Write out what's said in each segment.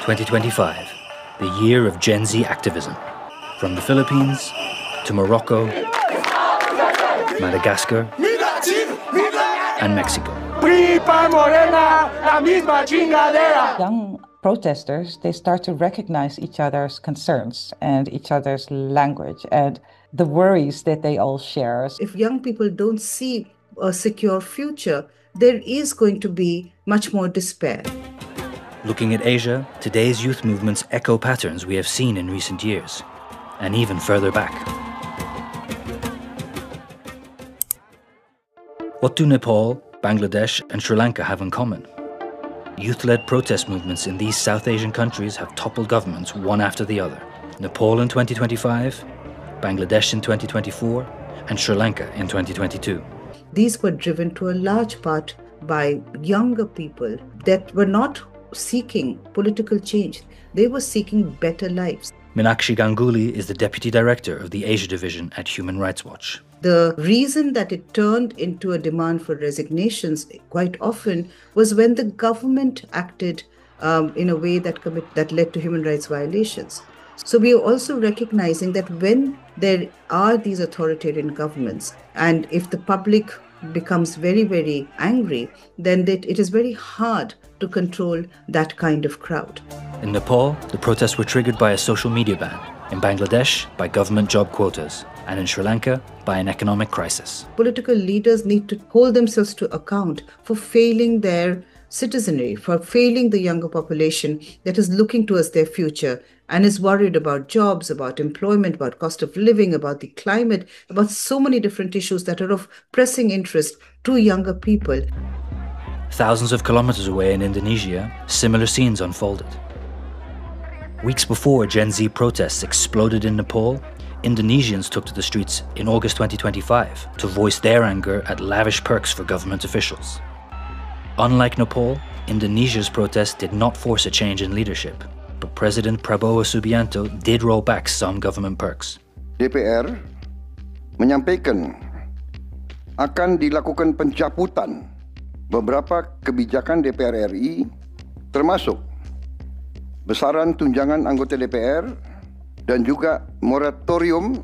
2025, the year of Gen Z activism. From the Philippines to Morocco, Madagascar, and Mexico. Young protesters, they start to recognize each other's concerns and each other's language and the worries that they all share. If young people don't see a secure future, there is going to be much more despair. Looking at Asia, today's youth movements echo patterns we have seen in recent years, and even further back. What do Nepal, Bangladesh, and Sri Lanka have in common? Youth-led protest movements in these South Asian countries have toppled governments one after the other. Nepal in 2025, Bangladesh in 2024, and Sri Lanka in 2022. These were driven to a large part by younger people that were not seeking political change. They were seeking better lives. Meenakshi Ganguly is the Deputy Director of the Asia Division at Human Rights Watch. The reason that it turned into a demand for resignations quite often was when the government acted in a way that led to human rights violations. So we are also recognizing that when there are these authoritarian governments, and if the public becomes very, very angry, then it is very hard to control that kind of crowd. In Nepal, the protests were triggered by a social media ban. In Bangladesh, by government job quotas. And in Sri Lanka, by an economic crisis. Political leaders need to hold themselves to account for failing their citizenry, for failing the younger population that is looking towards their future and is worried about jobs, about employment, about cost of living, about the climate, about so many different issues that are of pressing interest to younger people. Thousands of kilometers away in Indonesia, similar scenes unfolded. Weeks before Gen Z protests exploded in Nepal, Indonesians took to the streets in August 2025 to voice their anger at lavish perks for government officials. Unlike Nepal, Indonesia's protest did not force a change in leadership, but President Prabowo Subianto did roll back some government perks. DPR menyampaikan akan dilakukan pencabutan beberapa kebijakan DPR RI, termasuk besaran tunjangan anggota DPR dan juga moratorium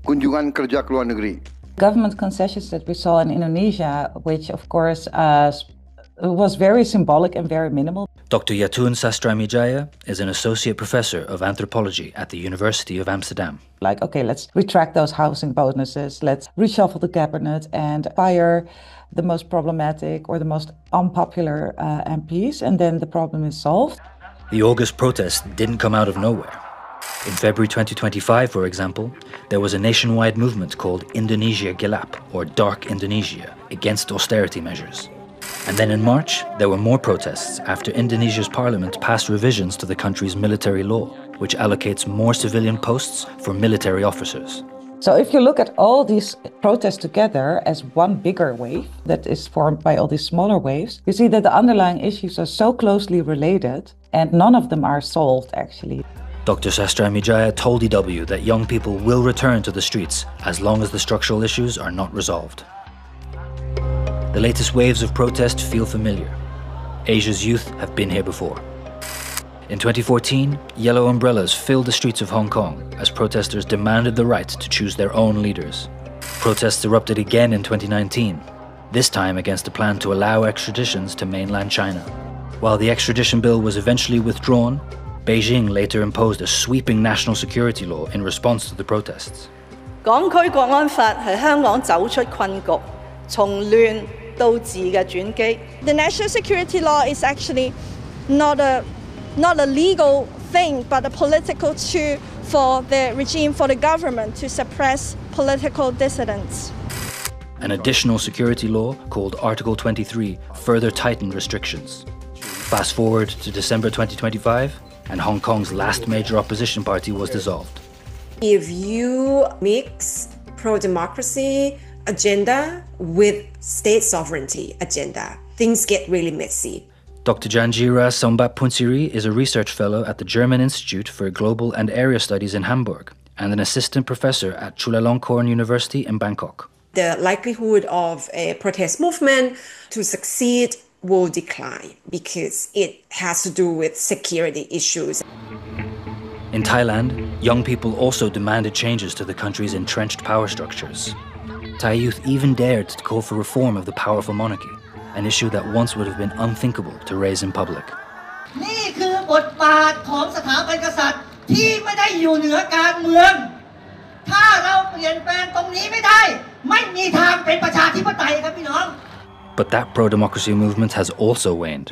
kunjungan kerja ke luar negeri. Government concessions that we saw in Indonesia, which of course was very symbolic and very minimal. Dr. Yatun Sastramijaya is an associate professor of anthropology at the University of Amsterdam. Like, okay, let's retract those housing bonuses, let's reshuffle the cabinet and fire the most problematic or the most unpopular MPs, and then the problem is solved. The August protest didn't come out of nowhere. In February 2025, for example, there was a nationwide movement called Indonesia Gelap, or Dark Indonesia, against austerity measures. And then in March, there were more protests after Indonesia's parliament passed revisions to the country's military law, which allocates more civilian posts for military officers. So if you look at all these protests together as one bigger wave that is formed by all these smaller waves, you see that the underlying issues are so closely related and none of them are solved actually. Dr. Sastramijaya told EW that young people will return to the streets as long as the structural issues are not resolved. The latest waves of protest feel familiar. Asia's youth have been here before. In 2014, yellow umbrellas filled the streets of Hong Kong as protesters demanded the right to choose their own leaders. Protests erupted again in 2019, this time against a plan to allow extraditions to mainland China. While the extradition bill was eventually withdrawn, Beijing later imposed a sweeping national security law in response to the protests. 港區國安法係香港走出困局，從亂到治嘅轉機。The national security law is actually not a legal thing, but a political tool for the regime, for the government to suppress political dissidents. An additional security law called Article 23 further tightened restrictions. Fast forward to December 2025, and Hong Kong's last major opposition party was dissolved. If you mix pro-democracy agenda with state sovereignty agenda, things get really messy. Dr. Janjira Sombat Punsiri is a research fellow at the German Institute for Global and Area Studies in Hamburg and an assistant professor at Chulalongkorn University in Bangkok. The likelihood of a protest movement to succeed will decline because it has to do with security issues. In Thailand, young people also demanded changes to the country's entrenched power structures. Thai youth even dared to call for reform of the powerful monarchy, an issue that once would have been unthinkable to raise in public. นี่คือบทบาทของสถาบันกษัตริย์ที่ไม่ได้อยู่เหนือการเมืองถ้าเราเปลี่ยนแปลงตรงนี้ไม่ได้ไม่มีทางเป็นประชาธิปไตยครับพี่น้อง But that pro-democracy movement has also waned.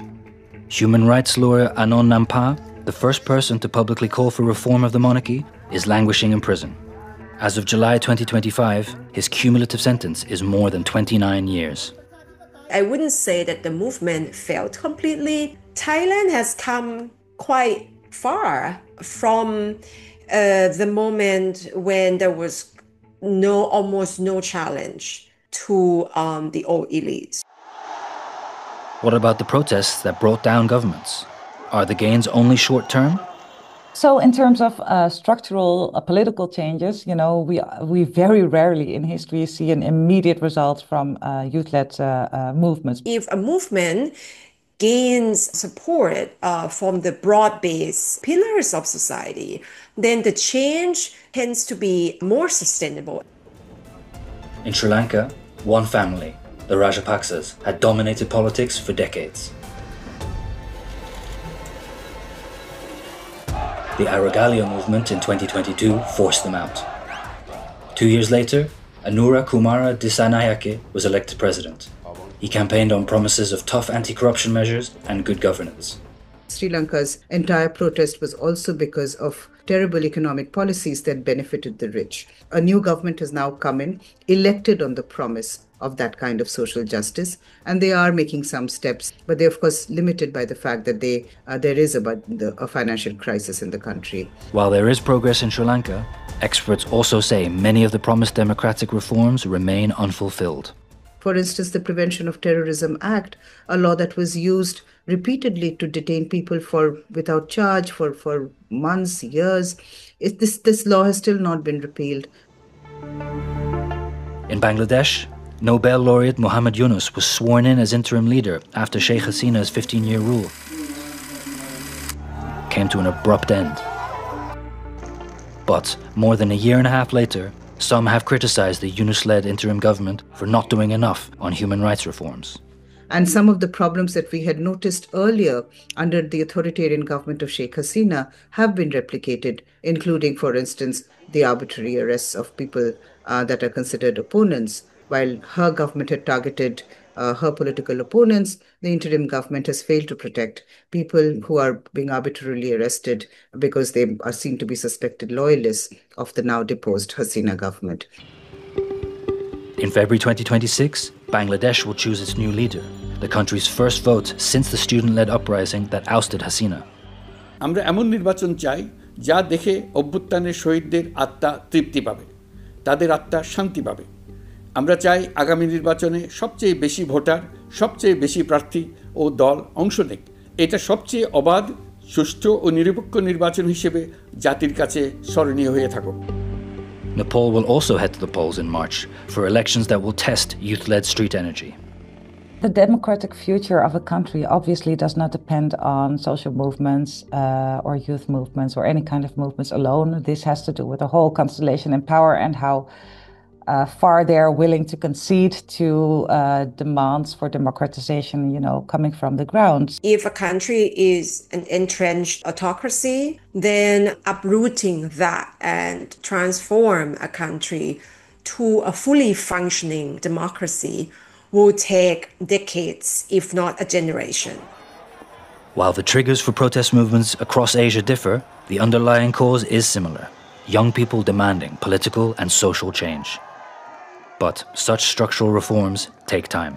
Human rights lawyer Anon Nampa, the first person to publicly call for reform of the monarchy, is languishing in prison. As of July 2025, his cumulative sentence is more than 29 years. I wouldn't say that the movement failed completely. Thailand has come quite far from the moment when there was almost no challenge to the old elites. What about the protests that brought down governments? Are the gains only short-term? So in terms of structural political changes, we very rarely in history see an immediate result from youth-led movements. If a movement gains support from the broad-based pillars of society, then the change tends to be more sustainable. In Sri Lanka, one family, the Rajapaksas, had dominated politics for decades. The Aragalaya movement in 2022 forced them out. 2 years later, Anura Kumara Dissanayake was elected president. He campaigned on promises of tough anti-corruption measures and good governance. Sri Lanka's entire protest was also because of terrible economic policies that benefited the rich. A new government has now come in, elected on the promise of that kind of social justice, and they are making some steps, but they're of course limited by the fact that there is a financial crisis in the country. While there is progress in Sri Lanka, experts also say many of the promised democratic reforms remain unfulfilled. For instance, the Prevention of Terrorism Act, a law that was used repeatedly to detain people without charge for months, years, this law has still not been repealed. In Bangladesh, Nobel laureate Muhammad Yunus was sworn in as interim leader after Sheikh Hasina's 15-year rule came to an abrupt end. But more than a year and a half later, some have criticized the Yunus-led interim government for not doing enough on human rights reforms. And some of the problems that we had noticed earlier under the authoritarian government of Sheikh Hasina have been replicated, including, for instance, the arbitrary arrests of people that are considered opponents. While her government had targeted her political opponents, the interim government has failed to protect people who are being arbitrarily arrested because they are seen to be suspected loyalists of the now deposed Hasina government. In February 2026, Bangladesh will choose its new leader, the country's first vote since the student-led uprising that ousted Hasina. আমরা এমন নির্বাচন চাই যা দেখে অভ্যুত্থানের শহীদদের আত্মা তৃপ্তি পাবে, তাদের আত্মা শান্তি পাবে। আমরা চাই আগামী নির্বাচনে সবচেয়ে বেশি ভোটার, সবচেয়ে বেশি প্রার্থী ও দল অংশ নেক। এটা সবচেয়ে অবাধ, সুষ্ঠু ও নিরপেক্ষ নির্বাচন হিসেবে জাতির কাছে স্মরণীয় হয়ে থাকুক। Nepal will also head to the polls in March for elections that will test youth-led street energy. The democratic future of a country obviously does not depend on social movements or youth movements or any kind of movements alone. This has to do with the whole constellation in power and how far they are willing to concede to demands for democratization, coming from the ground. If a country is an entrenched autocracy, then uprooting that and transform a country to a fully functioning democracy will take decades, if not a generation. While the triggers for protest movements across Asia differ, the underlying cause is similar: young people demanding political and social change. But such structural reforms take time.